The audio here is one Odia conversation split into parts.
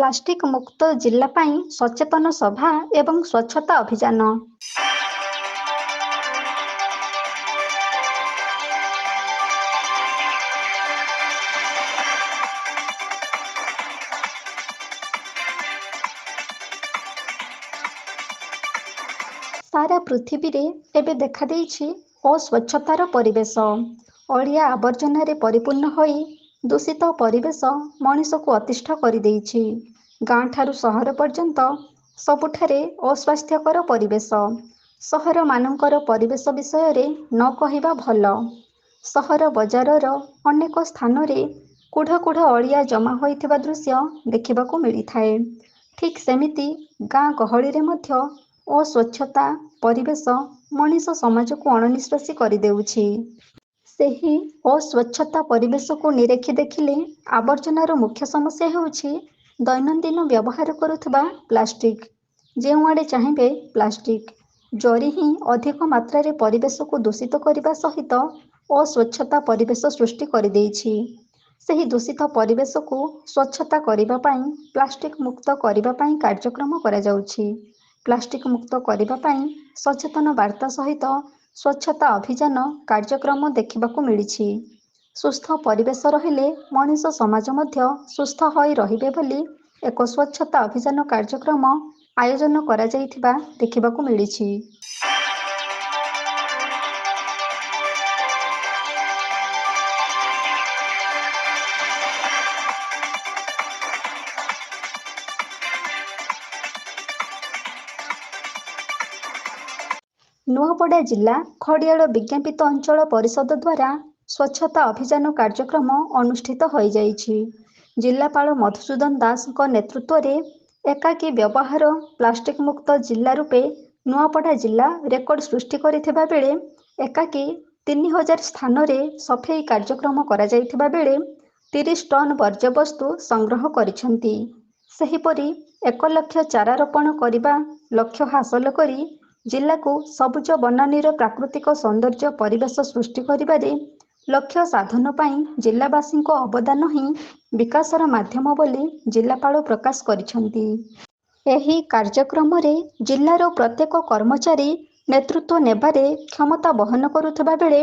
ପ୍ଲାଷ୍ଟିକ୍ ମୁକ୍ତ ଜିଲ୍ଲା ପାଇଁ ସଚେତନ ସଭା ଏବଂ ସ୍ୱଚ୍ଛତା ଅଭିଯାନ। ସାରା ପୃଥିବୀରେ ଏବେ ଦେଖାଦେଇଛି ଅସ୍ୱଚ୍ଛତାର ପରିବେଶ। ଅଳିଆ ଆବର୍ଜନାରେ ପରିପୂର୍ଣ୍ଣ ହୋଇ ଦୂଷିତ ପରିବେଶ ମଣିଷକୁ ଅତିଷ୍ଠ କରିଦେଇଛି। ଗାଁଠାରୁ ସହର ପର୍ଯ୍ୟନ୍ତ ସବୁଠାରେ ଅସ୍ୱାସ୍ଥ୍ୟକର ପରିବେଶ। ସହରମାନଙ୍କର ପରିବେଶ ବିଷୟରେ ନ କହିବା ଭଲ। ସହର ବଜାରର ଅନେକ ସ୍ଥାନରେ କୁଢ଼ କୁଢ଼ ଅଳିଆ ଜମା ହୋଇଥିବା ଦୃଶ୍ୟ ଦେଖିବାକୁ ମିଳିଥାଏ। ଠିକ୍ ସେମିତି ଗାଁ ଗହଳିରେ ମଧ୍ୟ ଅସ୍ୱଚ୍ଛତା ପରିବେଶ ମଣିଷ ସମାଜକୁ ଅଣନିଶ୍ୱାସୀ କରିଦେଉଛି। ସେହି ଅସ୍ୱଚ୍ଛତା ପରିବେଶକୁ ନିରେଖି ଦେଖିଲେ ଆବର୍ଜନାର ମୁଖ୍ୟ ସମସ୍ୟା ହେଉଛି ଦୈନନ୍ଦିନ ବ୍ୟବହାର କରୁଥିବା ପ୍ଲାଷ୍ଟିକ୍। ଯେଉଁଆଡ଼େ ଚାହିଁବେ ପ୍ଲାଷ୍ଟିକ୍। ଜରି ହିଁ ଅଧିକ ମାତ୍ରାରେ ପରିବେଶକୁ ଦୂଷିତ କରିବା ସହିତ ଅସ୍ୱଚ୍ଛତା ପରିବେଶ ସୃଷ୍ଟି କରିଦେଇଛି। ସେହି ଦୂଷିତ ପରିବେଶକୁ ସ୍ୱଚ୍ଛତା କରିବା ପାଇଁ ପ୍ଲାଷ୍ଟିକ୍ ମୁକ୍ତ କରିବା ପାଇଁ କାର୍ଯ୍ୟକ୍ରମ କରାଯାଉଛି। ପ୍ଲାଷ୍ଟିକ୍ ମୁକ୍ତ କରିବା ପାଇଁ ସଚେତନ ବାର୍ତ୍ତା ସହିତ ସ୍ୱଚ୍ଛତା ଅଭିଯାନ କାର୍ଯ୍ୟକ୍ରମ ଦେଖିବାକୁ ମିଳିଛି। ସୁସ୍ଥ ପରିବେଶ ରହିଲେ ମଣିଷ ସମାଜ ମଧ୍ୟ ସୁସ୍ଥ ହୋଇ ରହିବେ ବୋଲି ଏକ ସ୍ୱଚ୍ଛତା ଅଭିଯାନ କାର୍ଯ୍ୟକ୍ରମ ଆୟୋଜନ କରାଯାଇଥିବା ଦେଖିବାକୁ ମିଳିଛି। ନୂଆପଡ଼ା ଜିଲ୍ଲା ଖଡ଼ିଆଳ ବିଜ୍ଞାପିତ ଅଞ୍ଚଳ ପରିଷଦ ଦ୍ୱାରା ସ୍ୱଚ୍ଛତା ଅଭିଯାନ କାର୍ଯ୍ୟକ୍ରମ ଅନୁଷ୍ଠିତ ହୋଇଯାଇଛି। ଜିଲ୍ଲାପାଳ ମଧୁସୂଦନ ଦାସଙ୍କ ନେତୃତ୍ୱରେ ଏକାକୀ ବ୍ୟବହାର ପ୍ଲାଷ୍ଟିକ୍ ମୁକ୍ତ ଜିଲ୍ଲା ରୂପେ ନୂଆପଡ଼ା ଜିଲ୍ଲା ରେକର୍ଡ ସୃଷ୍ଟି କରିଥିବା ବେଳେ ଏକାକୀ 3000 ସ୍ଥାନରେ ସଫେଇ କାର୍ଯ୍ୟକ୍ରମ କରାଯାଇଥିବା ବେଳେ 30 ଟନ୍ ବର୍ଜ୍ୟବସ୍ତୁ ସଂଗ୍ରହ କରିଛନ୍ତି। ସେହିପରି 1 ଲକ୍ଷ ଚାରା ରୋପଣ କରିବା ଲକ୍ଷ୍ୟ ହାସଲ କରି ଜିଲ୍ଲାକୁ ସବୁଜ ବନାନୀର ପ୍ରାକୃତିକ ସୌନ୍ଦର୍ଯ୍ୟ ପରିବେଶ ସୃଷ୍ଟି କରିବାରେ ଲକ୍ଷ୍ୟ ସାଧନ ପାଇଁ ଜିଲ୍ଲାବାସୀଙ୍କ ଅବଦାନ ହିଁ ବିକାଶର ମାଧ୍ୟମ ବୋଲି ଜିଲ୍ଲାପାଳ ପ୍ରକାଶ କରିଛନ୍ତି। ଏହି କାର୍ଯ୍ୟକ୍ରମରେ ଜିଲ୍ଲାର ପ୍ରତ୍ୟେକ କର୍ମଚାରୀ ନେତୃତ୍ୱ ନେବାରେ କ୍ଷମତା ବହନ କରୁଥିବା ବେଳେ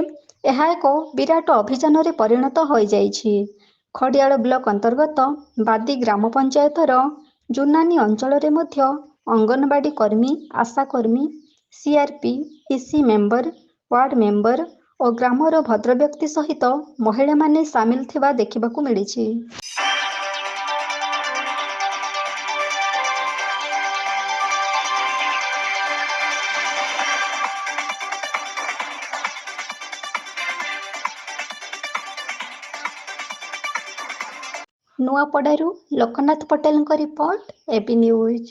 ଏହା ଏକ ବିରାଟ ଅଭିଯାନରେ ପରିଣତ ହୋଇଯାଇଛି। ଖଡ଼ିଆଳ ବ୍ଲକ ଅନ୍ତର୍ଗତ ବାଦି ଗ୍ରାମ ପଞ୍ଚାୟତର ଜୁନାନୀ ଅଞ୍ଚଳରେ ମଧ୍ୟ ଅଙ୍ଗନବାଡ଼ି କର୍ମୀ, ଆଶା କର୍ମୀ, CRP, EC member, ward member ଓ ଗ୍ରାମର ଭଦ୍ରବ୍ୟକ୍ତି ସହିତ ମହିଳାମାନେ ସାମିଲ ଥିବା ଦେଖିବାକୁ ମିଳିଛି। ନୂଆପଡ଼ାରୁ ଲୋକନାଥ ପଟେଲଙ୍କ ରିପୋର୍ଟ, ଏବି ନ୍ୟୁଜ୍।